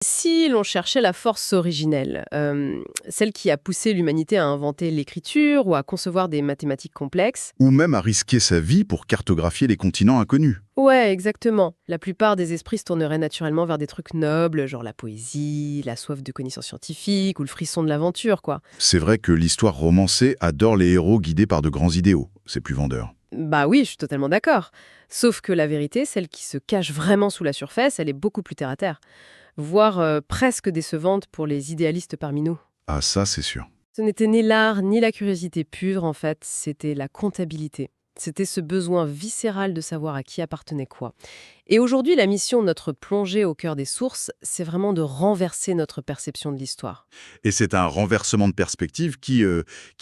Si l'on cherchait la force originelle, celle qui a poussé l'humanité à inventer l'écriture ou à concevoir des mathématiques complexes. Ou même à risquer sa vie pour cartographier les continents inconnus. Ouais, exactement. La plupart des esprits se tourneraient naturellement vers des trucs nobles, genre la poésie, la soif de connaissances scientifiques ou le frisson de l'aventure, quoi. C'est vrai que l'histoire romancée adore les héros guidés par de grands idéaux. C'est plus vendeur. Bah oui, je suis totalement d'accord. Sauf que la vérité, celle qui se cache vraiment sous la surface, elle est beaucoup plus terre à terre, voire presque décevante pour les idéalistes parmi nous. Ah ça, c'est sûr. Ce n'était ni l'art ni la curiosité pure, en fait, c'était la comptabilité. C'était ce besoin viscéral de savoir à qui appartenait quoi. Et aujourd'hui, la mission de notre plongée au cœur des sources, c'est vraiment de renverser notre perception de l'histoire. Et c'est un renversement de perspective qui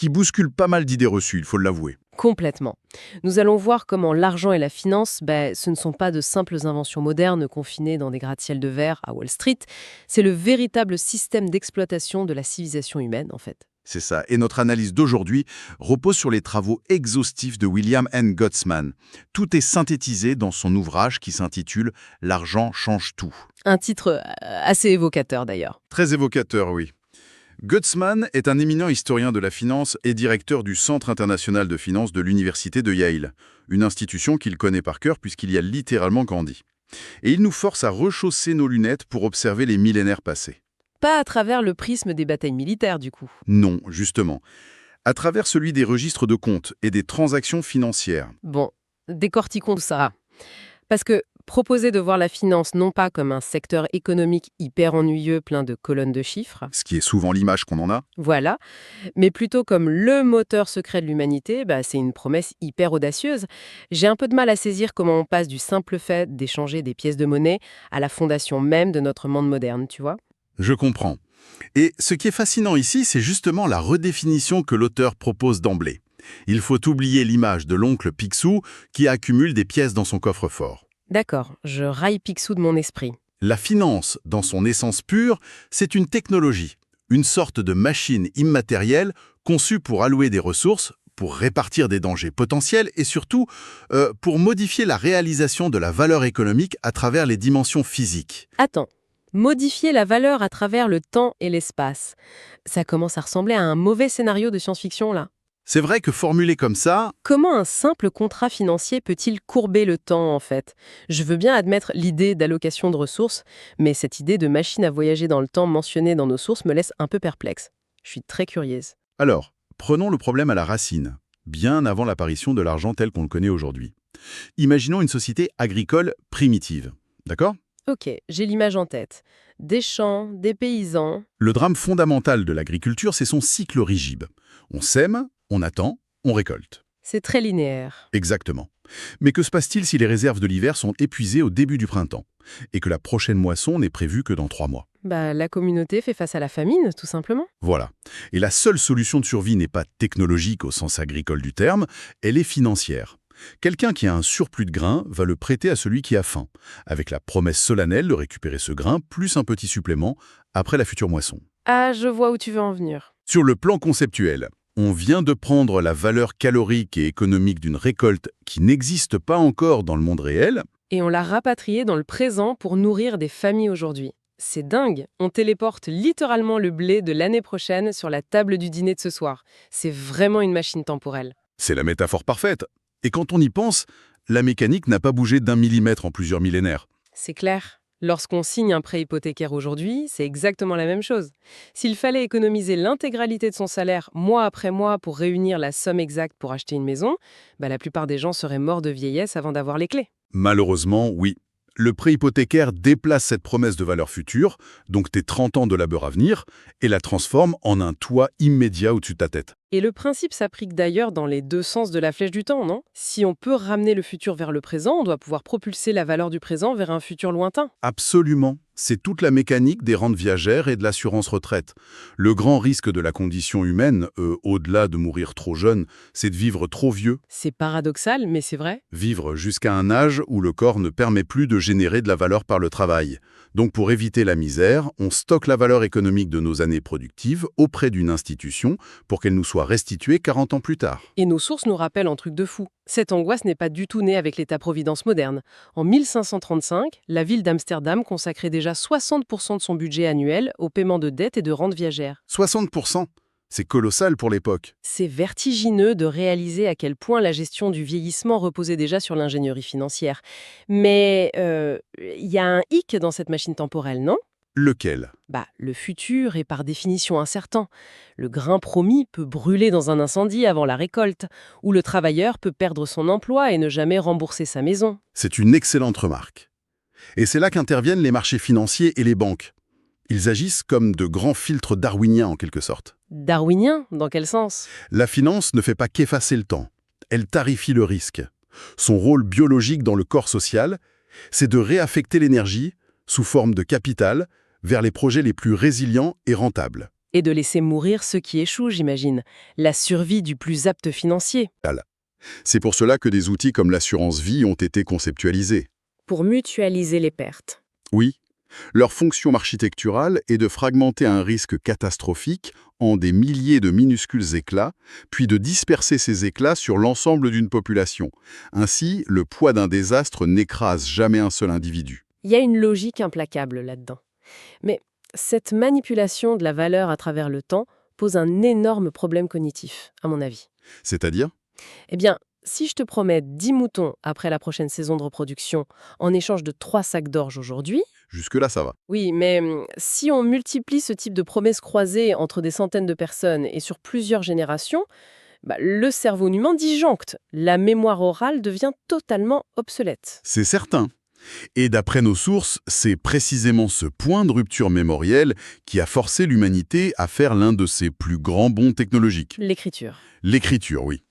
bouscule pas mal d'idées reçues, il faut l'avouer. Complètement. Nous allons voir comment l'argent et la finance, ce ne sont pas de simples inventions modernes confinées dans des gratte-ciel de verre à Wall Street, c'est le véritable système d'exploitation de la civilisation humaine, en fait. C'est ça. Et notre analyse d'aujourd'hui repose sur les travaux exhaustifs de William N. Gottsman. Tout est synthétisé dans son ouvrage qui s'intitule « L'argent change tout ». Un titre assez évocateur d'ailleurs. Très évocateur, oui. Gottsman est un éminent historien de la finance et directeur du Centre international de finance de l'Université de Yale, une institution qu'il connaît par cœur puisqu'il y a littéralement grandi. Et il nous force à rechausser nos lunettes pour observer les millénaires passés. Pas à travers le prisme des batailles militaires, du coup. Non, justement. À travers celui des registres de comptes et des transactions financières. Bon, décortiquons tout ça. Parce que proposer de voir la finance non pas comme un secteur économique hyper ennuyeux plein de colonnes de chiffres, Ce qui est souvent l'image qu'on en a. voilà, mais plutôt comme le moteur secret de l'humanité, c'est une promesse hyper audacieuse. J'ai un peu de mal à saisir comment on passe du simple fait d'échanger des pièces de monnaie à la fondation même de notre monde moderne, tu vois. Je comprends. Et ce qui est fascinant ici, c'est justement la redéfinition que l'auteur propose d'emblée. Il faut oublier l'image de l'oncle Picsou qui accumule des pièces dans son coffre-fort. D'accord, je raille Picsou de mon esprit. La finance, dans son essence pure, c'est une technologie, une sorte de machine immatérielle conçue pour allouer des ressources, pour répartir des dangers potentiels et surtout pour modifier la réalisation de la valeur économique à travers les dimensions physiques. Attends. Modifier la valeur à travers le temps et l'espace. Ça commence à ressembler à un mauvais scénario de science-fiction, là. C'est vrai que formulé comme ça, Comment un simple contrat financier peut-il courber le temps, en fait? Je veux bien admettre l'idée d'allocation de ressources, mais cette idée de machine à voyager dans le temps mentionnée dans nos sources me laisse un peu perplexe. Je suis très curieuse. alors, prenons le problème à la racine, bien avant l'apparition de l'argent tel qu'on le connaît aujourd'hui. Imaginons une société agricole primitive, d'accord? Ok, j'ai l'image en tête. Des champs, des paysans. Le drame fondamental de l'agriculture, c'est son cycle rigide. On sème, on attend, on récolte. C'est très linéaire. Exactement. Mais que se passe-t-il si les réserves de l'hiver sont épuisées au début du printemps et que la prochaine moisson n'est prévue que dans 3 mois? La communauté fait face à la famine, tout simplement. Voilà. Et la seule solution de survie n'est pas technologique au sens agricole du terme, elle est financière. Quelqu'un qui a un surplus de grains va le prêter à celui qui a faim, avec la promesse solennelle de récupérer ce grain plus un petit supplément après la future moisson. Ah, je vois où tu veux en venir. Sur le plan conceptuel, on vient de prendre la valeur calorique et économique d'une récolte qui n'existe pas encore dans le monde réel. Et on l'a rapatrié dans le présent pour nourrir des familles aujourd'hui. C'est dingue, on téléporte littéralement le blé de l'année prochaine sur la table du dîner de ce soir. C'est vraiment une machine temporelle. C'est la métaphore parfaite. Et quand on y pense, la mécanique n'a pas bougé d'1 millimètre en plusieurs millénaires. C'est clair. Lorsqu'on signe un prêt hypothécaire aujourd'hui, c'est exactement la même chose. S'il fallait économiser l'intégralité de son salaire mois après mois pour réunir la somme exacte pour acheter une maison, la plupart des gens seraient morts de vieillesse avant d'avoir les clés. Malheureusement, oui. Le prêt hypothécaire déplace cette promesse de valeur future, donc tes 30 ans de labeur à venir, et la transforme en un toit immédiat au-dessus de ta tête. Et le principe s'applique d'ailleurs dans les deux sens de la flèche du temps, non? Si on peut ramener le futur vers le présent, on doit pouvoir propulser la valeur du présent vers un futur lointain. Absolument. C'est toute la mécanique des rentes viagères et de l'assurance retraite. Le grand risque de la condition humaine, au-delà de mourir trop jeune, c'est de vivre trop vieux. C'est paradoxal, mais c'est vrai. Vivre jusqu'à un âge où le corps ne permet plus de générer de la valeur par le travail. Donc pour éviter la misère, on stocke la valeur économique de nos années productives auprès d'une institution pour qu'elle nous soit restituée 40 ans plus tard. Et nos sources nous rappellent un truc de fou. Cette angoisse n'est pas du tout née avec l'État-providence moderne. En 1535, la ville d'Amsterdam consacrait déjà 60% de son budget annuel au paiement de dettes et de rentes viagères. 60%, c'est colossal pour l'époque. C'est vertigineux de réaliser à quel point la gestion du vieillissement reposait déjà sur l'ingénierie financière. Mais il y a un hic dans cette machine temporelle, non? Lequel? Le futur est par définition incertain. Le grain promis peut brûler dans un incendie avant la récolte, ou le travailleur peut perdre son emploi et ne jamais rembourser sa maison. C'est une excellente remarque. Et c'est là qu'interviennent les marchés financiers et les banques. Ils agissent comme de grands filtres darwiniens en quelque sorte. Darwinien, dans quel sens? La finance ne fait pas qu'effacer le temps. Elle tarifie le risque. Son rôle biologique dans le corps social, c'est de réaffecter l'énergie, sous forme de capital, vers les projets les plus résilients et rentables. Et de laisser mourir ceux qui échouent, j'imagine. La survie du plus apte financier. C'est pour cela que des outils comme l'assurance vie ont été conceptualisés. Pour mutualiser les pertes. Oui, leur fonction architecturale est de fragmenter un risque catastrophique en des milliers de minuscules éclats, puis de disperser ces éclats sur l'ensemble d'une population. Ainsi, le poids d'un désastre n'écrase jamais un seul individu. Il y a une logique implacable là-dedans. Mais cette manipulation de la valeur à travers le temps pose un énorme problème cognitif, à mon avis. C'est-à-dire? Eh bien, si je te promets 10 moutons après la prochaine saison de reproduction en échange de 3 sacs d'orge aujourd'hui, Jusque-là, ça va. oui, mais si on multiplie ce type de promesses croisées entre des centaines de personnes et sur plusieurs générations, le cerveau humain disjoncte. La mémoire orale devient totalement obsolète. C'est certain. Et d'après nos sources, c'est précisément ce point de rupture mémorielle qui a forcé l'humanité à faire l'un de ses plus grands bonds technologiques. L'écriture. L'écriture, oui.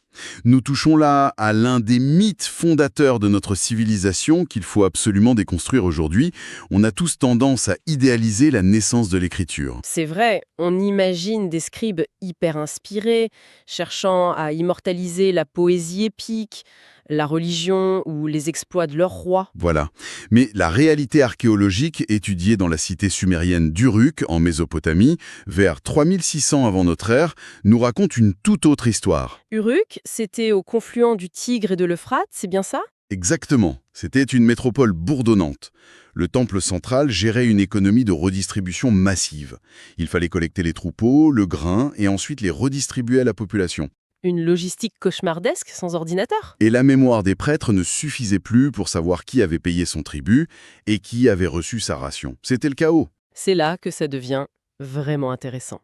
Nous touchons là à l'un des mythes fondateurs de notre civilisation qu'il faut absolument déconstruire aujourd'hui. On a tous tendance à idéaliser la naissance de l'écriture. C'est vrai, on imagine des scribes hyper inspirés, cherchant à immortaliser la poésie épique, la religion ou les exploits de leur roi. Voilà. Mais la réalité archéologique étudiée dans la cité sumérienne d'Uruk, en Mésopotamie, vers 3600 avant notre ère, nous raconte une toute autre histoire. Uruk, c'était au confluent du Tigre et de l'Euphrate, c'est bien ça? Exactement. C'était une métropole bourdonnante. Le temple central gérait une économie de redistribution massive. Il fallait collecter les troupeaux, le grain, et ensuite les redistribuer à la population. Une logistique cauchemardesque sans ordinateur? Et la mémoire des prêtres ne suffisait plus pour savoir qui avait payé son tribut et qui avait reçu sa ration. C'était le chaos. C'est là que ça devient vraiment intéressant.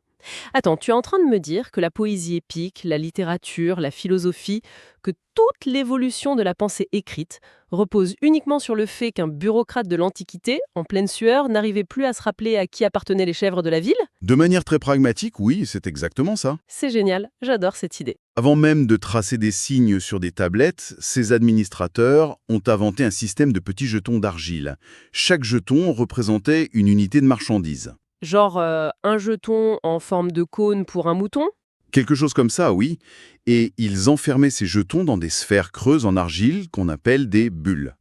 Attends, tu es en train de me dire que la poésie épique, la littérature, la philosophie, que toute l'évolution de la pensée écrite repose uniquement sur le fait qu'un bureaucrate de l'Antiquité, en pleine sueur, n'arrivait plus à se rappeler à qui appartenaient les chèvres de la ville? De manière très pragmatique, oui, c'est exactement ça. C'est génial, j'adore cette idée. Avant même de tracer des signes sur des tablettes, ces administrateurs ont inventé un système de petits jetons d'argile. Chaque jeton représentait une unité de marchandise. Genre un jeton en forme de cône pour un mouton? Quelque chose comme ça, oui. Et ils enfermaient ces jetons dans des sphères creuses en argile qu'on appelle des bulles.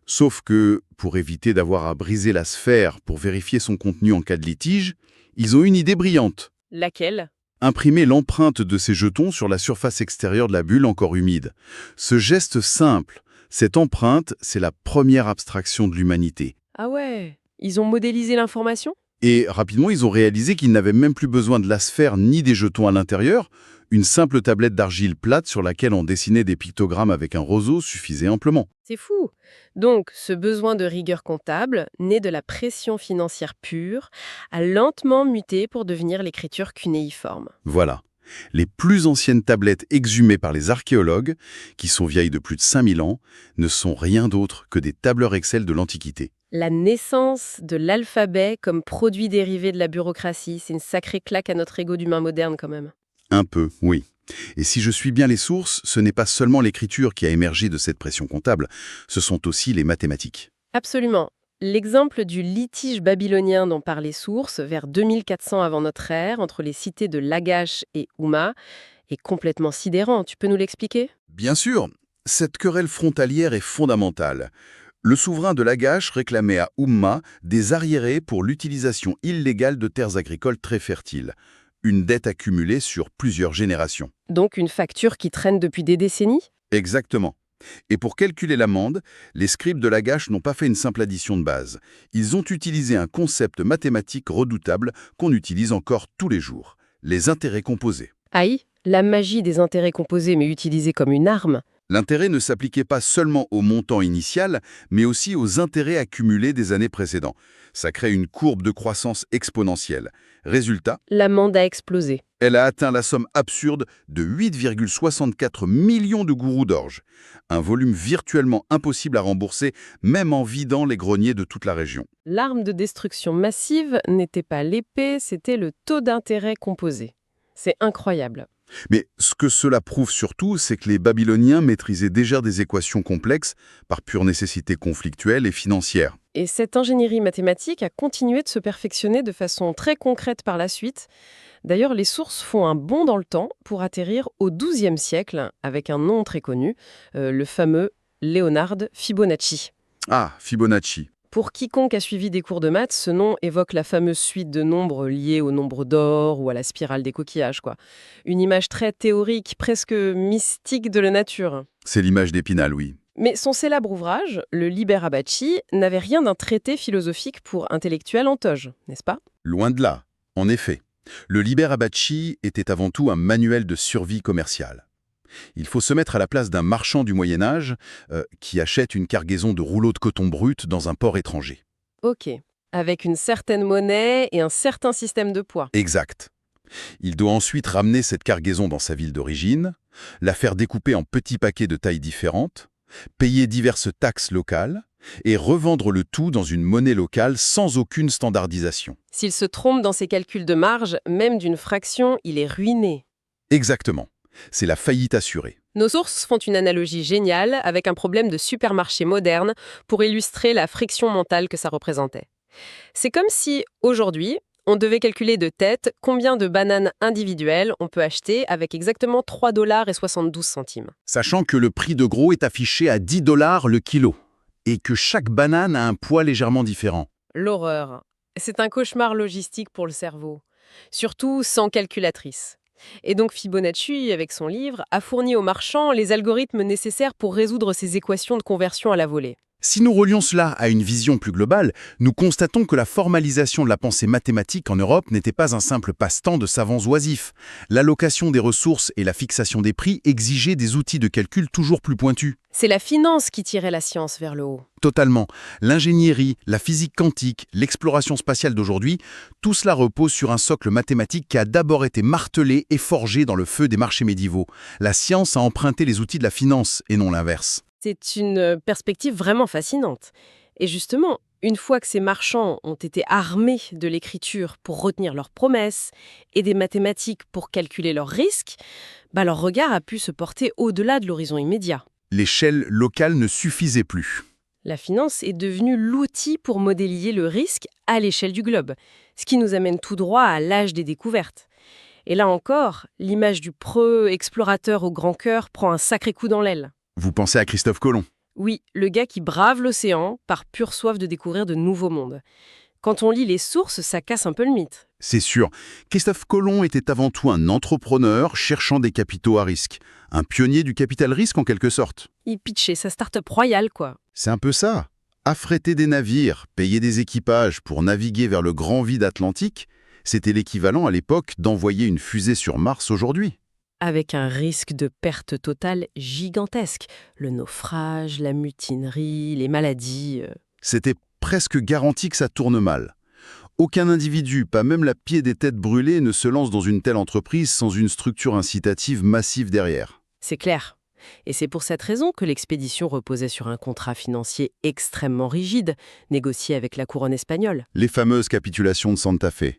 Sauf que, pour éviter d'avoir à briser la sphère pour vérifier son contenu en cas de litige, ils ont une idée brillante. Laquelle? Imprimer l'empreinte de ces jetons sur la surface extérieure de la bulle encore humide. Ce geste simple, cette empreinte, c'est la première abstraction de l'humanité. Ah ouais, ils ont modélisé l'information? Et rapidement, ils ont réalisé qu'ils n'avaient même plus besoin de la sphère ni des jetons à l'intérieur. Une simple tablette d'argile plate sur laquelle on dessinait des pictogrammes avec un roseau suffisait amplement. C'est fou. Donc, ce besoin de rigueur comptable, né de la pression financière pure, a lentement muté pour devenir l'écriture cunéiforme. Voilà. Les plus anciennes tablettes exhumées par les archéologues, qui sont vieilles de plus de 5000 ans, ne sont rien d'autre que des tableurs Excel de l'Antiquité. La naissance de l'alphabet comme produit dérivé de la bureaucratie, c'est une sacrée claque à notre ego d'humain moderne quand même. Un peu, oui. Et si je suis bien les sources, ce n'est pas seulement l'écriture qui a émergé de cette pression comptable, ce sont aussi les mathématiques. Absolument. L'exemple du litige babylonien dont parlent les sources, vers 2400 avant notre ère, entre les cités de Lagash et Ouma, est complètement sidérant. Tu peux nous l'expliquer? Bien sûr, cette querelle frontalière est fondamentale. Le souverain de Lagash réclamait à Oumma des arriérés pour l'utilisation illégale de terres agricoles très fertiles. Une dette accumulée sur plusieurs générations. Donc une facture qui traîne depuis des décennies? Exactement. Et pour calculer l'amende, les scribes de Lagache n'ont pas fait une simple addition de base. Ils ont utilisé un concept mathématique redoutable qu'on utilise encore tous les jours, les intérêts composés. Aïe, la magie des intérêts composés mais utilisée comme une arme. L'intérêt ne s'appliquait pas seulement au montant initial, mais aussi aux intérêts accumulés des années précédentes. Ça crée une courbe de croissance exponentielle. Résultat, L'amende a explosé. elle a atteint la somme absurde de 8,64 millions de gourous d'orge, un volume virtuellement impossible à rembourser, même en vidant les greniers de toute la région. L'arme de destruction massive n'était pas l'épée, c'était le taux d'intérêt composé. C'est incroyable. Mais ce que cela prouve surtout, c'est que les Babyloniens maîtrisaient déjà des équations complexes par pure nécessité conflictuelle et financière. Et cette ingénierie mathématique a continué de se perfectionner de façon très concrète par la suite. D'ailleurs, les sources font un bond dans le temps pour atterrir au XIIe siècle avec un nom très connu, le fameux Léonard Fibonacci. Ah, Fibonacci. Pour quiconque a suivi des cours de maths, ce nom évoque la fameuse suite de nombres liés au nombre d'or ou à la spirale des coquillages, quoi. Une image très théorique, presque mystique de la nature. C'est l'image d'Épinal, oui. Mais son célèbre ouvrage, le Liber Abaci, n'avait rien d'un traité philosophique pour intellectuels en toge, n'est-ce pas? Loin de là, en effet. Le Liber Abaci était avant tout un manuel de survie commerciale. Il faut se mettre à la place d'un marchand du Moyen-Âge qui achète une cargaison de rouleaux de coton brut dans un port étranger. Ok. Avec une certaine monnaie et un certain système de poids. Exact. Il doit ensuite ramener cette cargaison dans sa ville d'origine, la faire découper en petits paquets de tailles différentes, payer diverses taxes locales et revendre le tout dans une monnaie locale sans aucune standardisation. S'il se trompe dans ses calculs de marge, même d'une fraction, il est ruiné. Exactement. C'est la faillite assurée. Nos sources font une analogie géniale avec un problème de supermarché moderne pour illustrer la friction mentale que ça représentait. C'est comme si, aujourd'hui, on devait calculer de tête combien de bananes individuelles on peut acheter avec exactement 3,72 $. Sachant que le prix de gros est affiché à 10 $ le kilo et que chaque banane a un poids légèrement différent. L'horreur. C'est un cauchemar logistique pour le cerveau. Surtout sans calculatrice. Et donc Fibonacci, avec son livre, a fourni aux marchands les algorithmes nécessaires pour résoudre ces équations de conversion à la volée. Si nous relions cela à une vision plus globale, nous constatons que la formalisation de la pensée mathématique en Europe n'était pas un simple passe-temps de savants oisifs. L'allocation des ressources et la fixation des prix exigeaient des outils de calcul toujours plus pointus. C'est la finance qui tirait la science vers le haut. Totalement. L'ingénierie, la physique quantique, l'exploration spatiale d'aujourd'hui, tout cela repose sur un socle mathématique qui a d'abord été martelé et forgé dans le feu des marchés médiévaux. La science a emprunté les outils de la finance et non l'inverse. C'est une perspective vraiment fascinante. Et justement, une fois que ces marchands ont été armés de l'écriture pour retenir leurs promesses et des mathématiques pour calculer leurs risques, leur regard a pu se porter au-delà de l'horizon immédiat. L'échelle locale ne suffisait plus. La finance est devenue l'outil pour modéliser le risque à l'échelle du globe, ce qui nous amène tout droit à l'âge des découvertes. Et là encore, l'image du preux explorateur au grand cœur prend un sacré coup dans l'aile. Vous pensez à Christophe Colomb? Oui, le gars qui brave l'océan par pure soif de découvrir de nouveaux mondes. Quand on lit les sources, ça casse un peu le mythe. C'est sûr. Christophe Colomb était avant tout un entrepreneur cherchant des capitaux à risque. Un pionnier du capital risque en quelque sorte. Il pitchait sa start-up royale, quoi. C'est un peu ça. Affréter des navires, payer des équipages pour naviguer vers le grand vide atlantique, c'était l'équivalent à l'époque d'envoyer une fusée sur Mars aujourd'hui. Avec un risque de perte totale gigantesque. Le naufrage, la mutinerie, les maladies. C'était presque garanti que ça tourne mal. Aucun individu, pas même la pied des têtes brûlées, ne se lance dans une telle entreprise sans une structure incitative massive derrière. C'est clair. Et c'est pour cette raison que l'expédition reposait sur un contrat financier extrêmement rigide, négocié avec la couronne espagnole. Les fameuses capitulations de Santa Fe.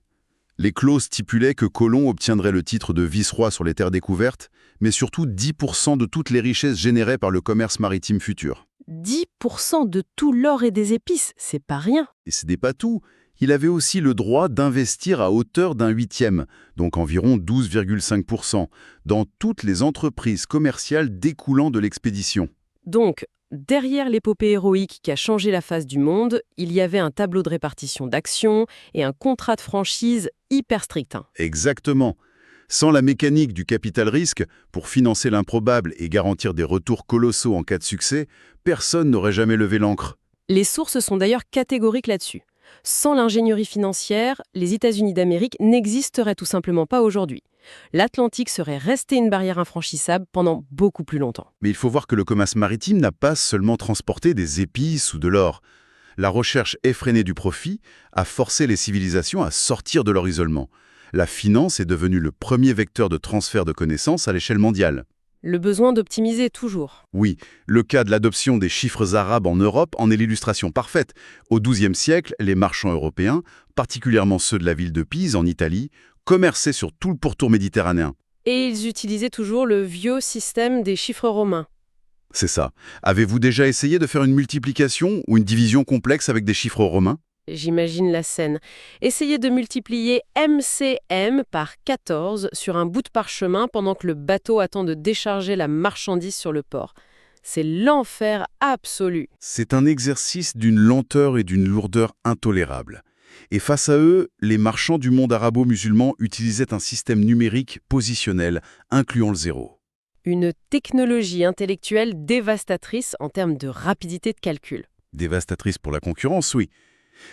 Les clauses stipulaient que Colomb obtiendrait le titre de vice-roi sur les terres découvertes, mais surtout 10% de toutes les richesses générées par le commerce maritime futur. 10% de tout l'or et des épices, c'est pas rien. Et ce n'est pas tout. Il avait aussi le droit d'investir à hauteur d'un huitième, donc environ 12,5%, dans toutes les entreprises commerciales découlant de l'expédition. Donc, derrière l'épopée héroïque qui a changé la face du monde, il y avait un tableau de répartition d'actions et un contrat de franchise hyper strict. Exactement. Sans la mécanique du capital-risque, pour financer l'improbable et garantir des retours colossaux en cas de succès, personne n'aurait jamais levé l'ancre. Les sources sont d'ailleurs catégoriques là-dessus. Sans l'ingénierie financière, les États-Unis d'Amérique n'existeraient tout simplement pas aujourd'hui. L'Atlantique serait resté une barrière infranchissable pendant beaucoup plus longtemps. Mais il faut voir que le commerce maritime n'a pas seulement transporté des épices ou de l'or. La recherche effrénée du profit a forcé les civilisations à sortir de leur isolement. La finance est devenue le premier vecteur de transfert de connaissances à l'échelle mondiale. Le besoin d'optimiser toujours. Oui, le cas de l'adoption des chiffres arabes en Europe en est l'illustration parfaite. Au XIIe siècle, les marchands européens, particulièrement ceux de la ville de Pise en Italie, commerçaient sur tout le pourtour méditerranéen. Et ils utilisaient toujours le vieux système des chiffres romains. C'est ça. Avez-vous déjà essayé de faire une multiplication ou une division complexe avec des chiffres romains? J'imagine la scène. Essayez de multiplier MCM par 14 sur un bout de parchemin pendant que le bateau attend de décharger la marchandise sur le port. C'est l'enfer absolu. C'est un exercice d'une lenteur et d'une lourdeur intolérables. Et face à eux, les marchands du monde arabo-musulman utilisaient un système numérique positionnel, incluant le zéro. Une technologie intellectuelle dévastatrice en termes de rapidité de calcul. Dévastatrice pour la concurrence, oui.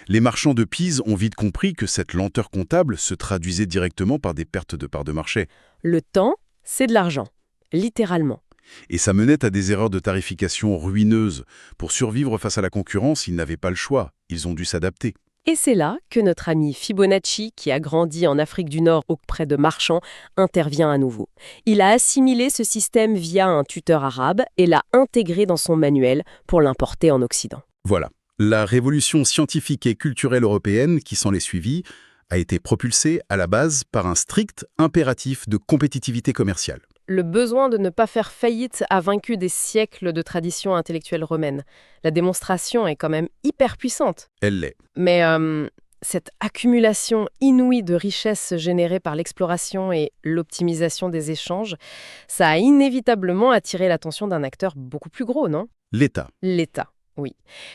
Les marchands de Pise ont vite compris que cette lenteur comptable se traduisait directement par des pertes de parts de marché. Le temps, c'est de l'argent, littéralement. Et ça menait à des erreurs de tarification ruineuses. Pour survivre face à la concurrence, ils n'avaient pas le choix. Ils ont dû s'adapter. Et c'est là que notre ami Fibonacci, qui a grandi en Afrique du Nord auprès de marchands, intervient à nouveau. Il a assimilé ce système via un tuteur arabe et l'a intégré dans son manuel pour l'importer en Occident. Voilà. La révolution scientifique et culturelle européenne qui s'en est suivie a été propulsée à la base par un strict impératif de compétitivité commerciale. Le besoin de ne pas faire faillite a vaincu des siècles de tradition intellectuelle romaine. La démonstration est quand même hyper puissante. Elle l'est. Mais cette accumulation inouïe de richesses générées par l'exploration et l'optimisation des échanges, ça a inévitablement attiré l'attention d'un acteur beaucoup plus gros, non? L'État. L'État. Oui.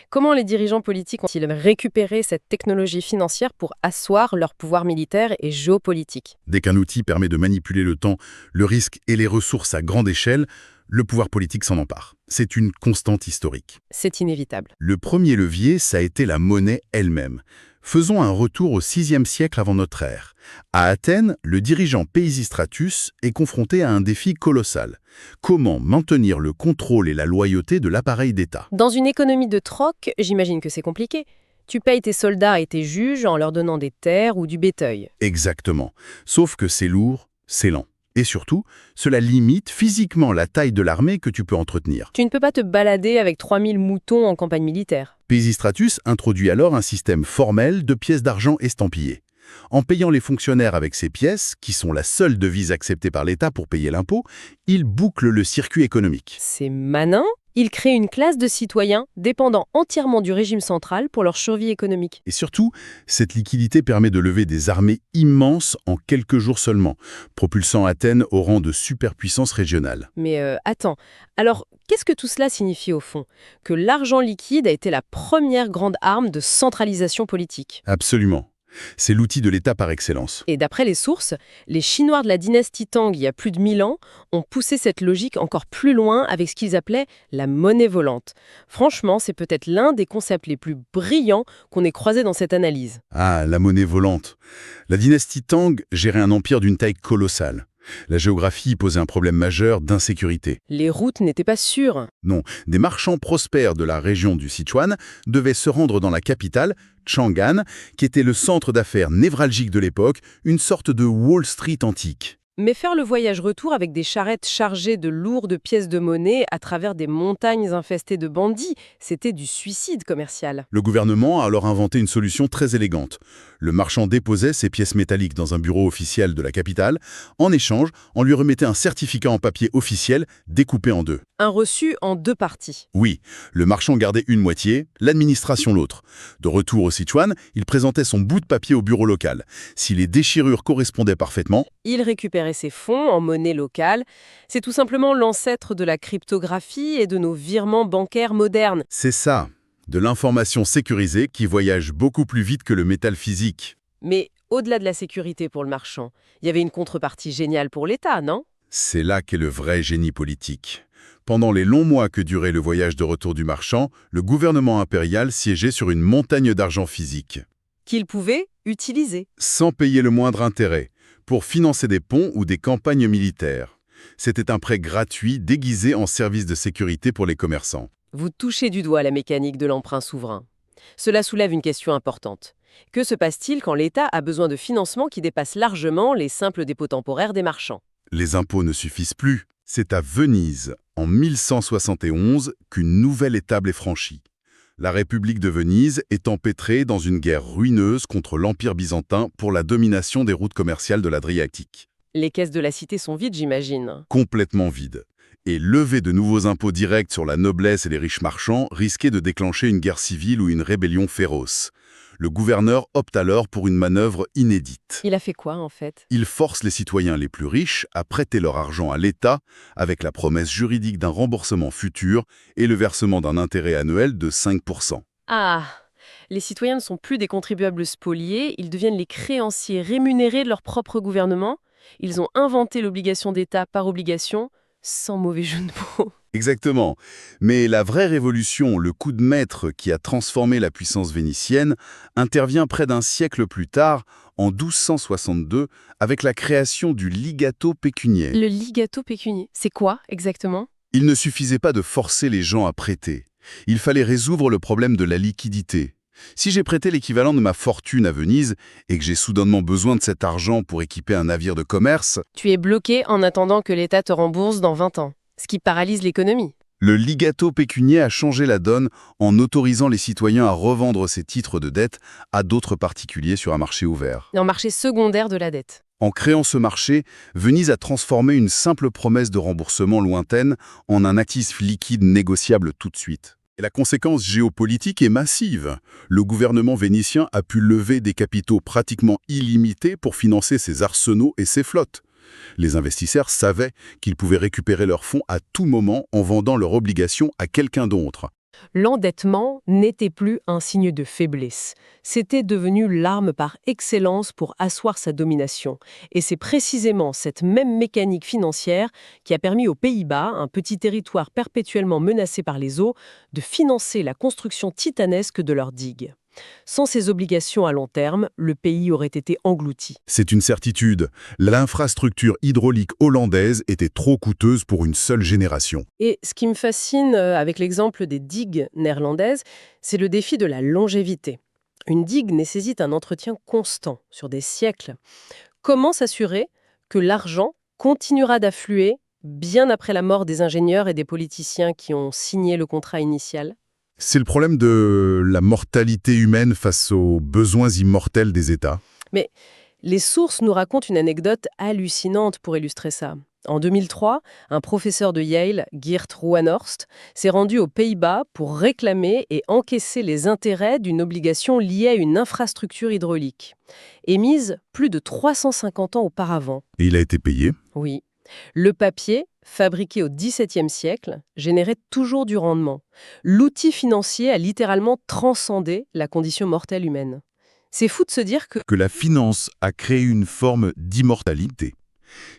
Comment les dirigeants politiques ont-ils récupéré cette technologie financière pour asseoir leur pouvoir militaire et géopolitique? Dès qu'un outil permet de manipuler le temps, le risque et les ressources à grande échelle, le pouvoir politique s'en empare. C'est une constante historique. C'est inévitable. Le premier levier, ça a été la monnaie elle-même. Faisons un retour au VIe siècle avant notre ère. À Athènes, le dirigeant Péisistratus est confronté à un défi colossal. Comment maintenir le contrôle et la loyauté de l'appareil d'État? Dans une économie de troc, j'imagine que c'est compliqué. Tu payes tes soldats et tes juges en leur donnant des terres ou du bétail. Exactement. Sauf que c'est lourd, c'est lent. Et surtout, cela limite physiquement la taille de l'armée que tu peux entretenir. Tu ne peux pas te balader avec 3000 moutons en campagne militaire. Péisistratus introduit alors un système formel de pièces d'argent estampillées. En payant les fonctionnaires avec ces pièces, qui sont la seule devise acceptée par l'État pour payer l'impôt, il boucle le circuit économique. C'est malin. Il crée une classe de citoyens dépendant entièrement du régime central pour leur survie économique. Et surtout, cette liquidité permet de lever des armées immenses en quelques jours seulement, propulsant Athènes au rang de superpuissance régionale. Mais attends, alors qu'est-ce que tout cela signifie au fond? Que l'argent liquide a été la première grande arme de centralisation politique. Absolument. C'est l'outil de l'État par excellence. Et d'après les sources, les Chinois de la dynastie Tang, il y a plus de 1000 ans, ont poussé cette logique encore plus loin avec ce qu'ils appelaient la monnaie volante. Franchement, c'est peut-être l'un des concepts les plus brillants qu'on ait croisé dans cette analyse. Ah, la monnaie volante. La dynastie Tang gérait un empire d'une taille colossale. La géographie y posait un problème majeur d'insécurité. Les routes n'étaient pas sûres. Non, des marchands prospères de la région du Sichuan devaient se rendre dans la capitale, Chang'an, qui était le centre d'affaires névralgique de l'époque, une sorte de Wall Street antique. Mais faire le voyage retour avec des charrettes chargées de lourdes pièces de monnaie à travers des montagnes infestées de bandits, c'était du suicide commercial. Le gouvernement a alors inventé une solution très élégante. Le marchand déposait ses pièces métalliques dans un bureau officiel de la capitale. En échange, on lui remettait un certificat en papier officiel découpé en deux. Un reçu en 2 parties. Oui, le marchand gardait une moitié, l'administration l'autre. De retour au Sichuan, il présentait son bout de papier au bureau local. Si les déchirures correspondaient parfaitement, Il récupérait ses fonds en monnaie locale. C'est tout simplement l'ancêtre de la cryptographie et de nos virements bancaires modernes. c'est ça, de l'information sécurisée qui voyage beaucoup plus vite que le métal physique. Mais au-delà de la sécurité pour le marchand, il y avait une contrepartie géniale pour l'État, non? C'est là qu'est le vrai génie politique. Pendant les longs mois que durait le voyage de retour du marchand, le gouvernement impérial siégeait sur une montagne d'argent physique, Qu'il pouvait utiliser. sans payer le moindre intérêt, pour financer des ponts ou des campagnes militaires. C'était un prêt gratuit déguisé en service de sécurité pour les commerçants. Vous touchez du doigt la mécanique de l'emprunt souverain. Cela soulève une question importante. Que se passe-t-il quand l'État a besoin de financements qui dépassent largement les simples dépôts temporaires des marchands? Les impôts ne suffisent plus. C'est à Venise, en 1171, qu'une nouvelle étape est franchie. La République de Venise est empêtrée dans une guerre ruineuse contre l'Empire byzantin pour la domination des routes commerciales de l'Adriatique. Les caisses de la cité sont vides, j'imagine. Complètement vide. Et lever de nouveaux impôts directs sur la noblesse et les riches marchands risquait de déclencher une guerre civile ou une rébellion féroce. Le gouverneur opte alors pour une manœuvre inédite. Il a fait quoi, en fait? Il force les citoyens les plus riches à prêter leur argent à l'État avec la promesse juridique d'un remboursement futur et le versement d'un intérêt annuel de 5%. Ah, les citoyens ne sont plus des contribuables spoliés, ils deviennent les créanciers rémunérés de leur propre gouvernement. Ils ont inventé l'obligation d'État par obligation, sans mauvais jeu de mots. Exactement. Mais la vraie révolution, le coup de maître qui a transformé la puissance vénitienne, intervient près d'un siècle plus tard, en 1262, avec la création du ligato pécunier. Le ligato pécunier, c'est quoi exactement? Il ne suffisait pas de forcer les gens à prêter. Il fallait résoudre le problème de la liquidité. Si j'ai prêté l'équivalent de ma fortune à Venise et que j'ai soudainement besoin de cet argent pour équiper un navire de commerce, Tu es bloqué en attendant que l'État te rembourse dans 20 ans, ce qui paralyse l'économie. le ligato pécunier a changé la donne en autorisant les citoyens à revendre ces titres de dette à d'autres particuliers sur un marché ouvert. Un marché secondaire de la dette. En créant ce marché, Venise a transformé une simple promesse de remboursement lointaine en un actif liquide négociable tout de suite. Et la conséquence géopolitique est massive. Le gouvernement vénitien a pu lever des capitaux pratiquement illimités pour financer ses arsenaux et ses flottes. Les investisseurs savaient qu'ils pouvaient récupérer leurs fonds à tout moment en vendant leurs obligations à quelqu'un d'autre. L'endettement n'était plus un signe de faiblesse. C'était devenu l'arme par excellence pour asseoir sa domination. Et c'est précisément cette même mécanique financière qui a permis aux Pays-Bas, un petit territoire perpétuellement menacé par les eaux, de financer la construction titanesque de leurs digues. Sans ces obligations à long terme, le pays aurait été englouti. C'est une certitude. L'infrastructure hydraulique hollandaise était trop coûteuse pour une seule génération. Et ce qui me fascine avec l'exemple des digues néerlandaises, c'est le défi de la longévité. Une digue nécessite un entretien constant sur des siècles. Comment s'assurer que l'argent continuera d'affluer bien après la mort des ingénieurs et des politiciens qui ont signé le contrat initial? C'est le problème de la mortalité humaine face aux besoins immortels des États. Mais les sources nous racontent une anecdote hallucinante pour illustrer ça. En 2003, un professeur de Yale, Geert Rouwenhorst, s'est rendu aux Pays-Bas pour réclamer et encaisser les intérêts d'une obligation liée à une infrastructure hydraulique, émise plus de 350 ans auparavant. Et il a été payé. Oui. Le papier, fabriqué au XVIIe siècle, générait toujours du rendement. L'outil financier a littéralement transcendé la condition mortelle humaine. C'est fou de se dire que La finance a créé une forme d'immortalité.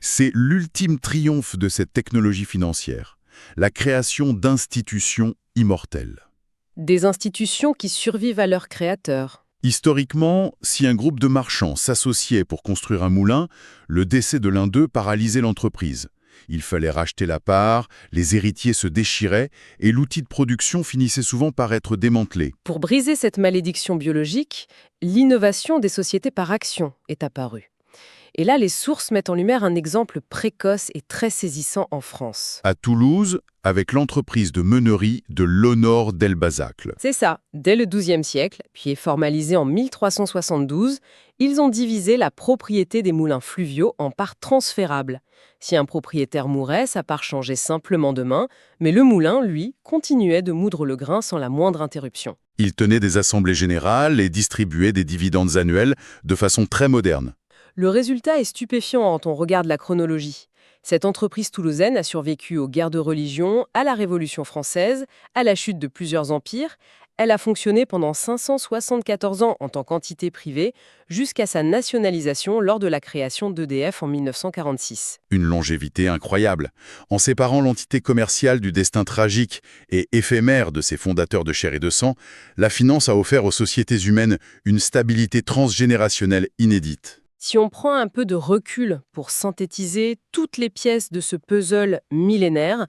C'est l'ultime triomphe de cette technologie financière, la création d'institutions immortelles. des institutions qui survivent à leurs créateurs. Historiquement, si un groupe de marchands s'associait pour construire un moulin, le décès de l'un d'eux paralysait l'entreprise. Il fallait racheter la part, les héritiers se déchiraient et l'outil de production finissait souvent par être démantelé. Pour briser cette malédiction biologique, l'innovation des sociétés par action est apparue. Et là, les sources mettent en lumière un exemple précoce et très saisissant en France. À Toulouse, avec l'entreprise de meunerie de l'Honor d'Elbazacle. C'est ça, dès le XIIe siècle, puis formalisé en 1372, ils ont divisé la propriété des moulins fluviaux en parts transférables. Si un propriétaire mourait, sa part changeait simplement de main, mais le moulin, lui, continuait de moudre le grain sans la moindre interruption. Il tenait des assemblées générales et distribuait des dividendes annuels de façon très moderne. Le résultat est stupéfiant quand on regarde la chronologie. Cette entreprise toulousaine a survécu aux guerres de religion, à la Révolution française, à la chute de plusieurs empires. Elle a fonctionné pendant 574 ans en tant qu'entité privée, jusqu'à sa nationalisation lors de la création d'EDF en 1946. Une longévité incroyable. En séparant l'entité commerciale du destin tragique et éphémère de ses fondateurs de chair et de sang, la finance a offert aux sociétés humaines une stabilité transgénérationnelle inédite. Si on prend un peu de recul pour synthétiser toutes les pièces de ce puzzle millénaire,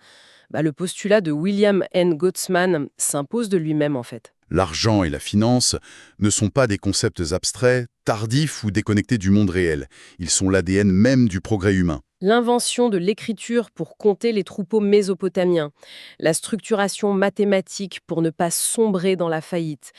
le postulat de William N. Gottman s'impose de lui-même en fait. L'argent et la finance ne sont pas des concepts abstraits, tardifs ou déconnectés du monde réel. Ils sont l'ADN même du progrès humain. L'invention de l'écriture pour compter les troupeaux mésopotamiens, la structuration mathématique pour ne pas sombrer dans la faillite,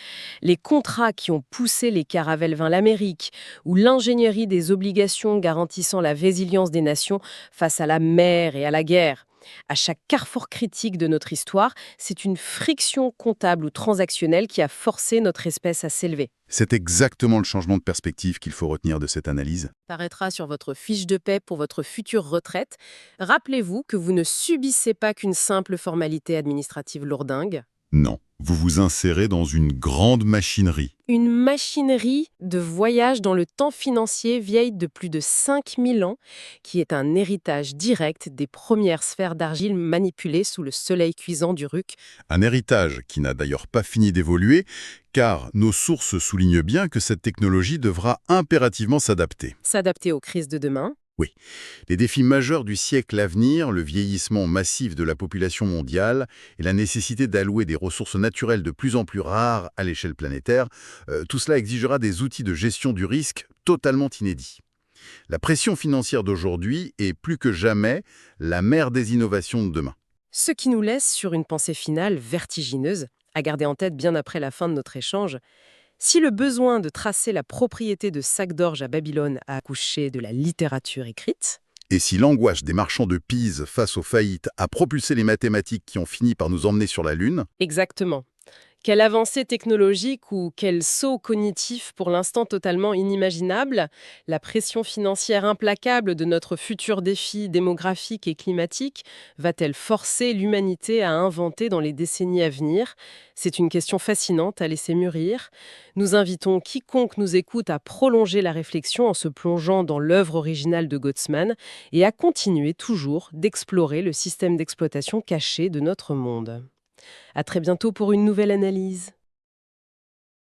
les contrats qui ont poussé les caravelles vers l'Amérique, ou l'ingénierie des obligations garantissant la résilience des nations face à la mer et à la guerre. À chaque carrefour critique de notre histoire, c'est une friction comptable ou transactionnelle qui a forcé notre espèce à s'élever. C'est exactement le changement de perspective qu'il faut retenir de cette analyse. Paraîtra sur votre fiche de paie pour votre future retraite. Rappelez-vous que vous ne subissez pas qu'une simple formalité administrative lourdingue. Non, vous vous insérez dans une grande machinerie. Une machinerie de voyage dans le temps financier vieille de plus de 5000 ans, qui est un héritage direct des premières sphères d'argile manipulées sous le soleil cuisant d'Uruk. Un héritage qui n'a d'ailleurs pas fini d'évoluer, car nos sources soulignent bien que cette technologie devra impérativement s'adapter. S'adapter aux crises de demain. Oui, les défis majeurs du siècle à venir, le vieillissement massif de la population mondiale et la nécessité d'allouer des ressources naturelles de plus en plus rares à l'échelle planétaire, tout cela exigera des outils de gestion du risque totalement inédits. La pression financière d'aujourd'hui est plus que jamais la mère des innovations de demain. Ce qui nous laisse sur une pensée finale vertigineuse, à garder en tête bien après la fin de notre échange. Si le besoin de tracer la propriété de sacs d'orge à Babylone a accouché de la littérature écrite, Et si l'angoisse des marchands de Pise face aux faillites a propulsé les mathématiques qui ont fini par nous emmener sur la Lune, exactement. Quelle avancée technologique ou quel saut cognitif pour l'instant totalement inimaginable, la pression financière implacable de notre futur défi démographique et climatique va-t-elle forcer l'humanité à inventer dans les décennies à venir? C'est une question fascinante à laisser mûrir. Nous invitons quiconque nous écoute à prolonger la réflexion en se plongeant dans l'œuvre originale de Gottman et à continuer toujours d'explorer le système d'exploitation caché de notre monde. À très bientôt pour une nouvelle analyse.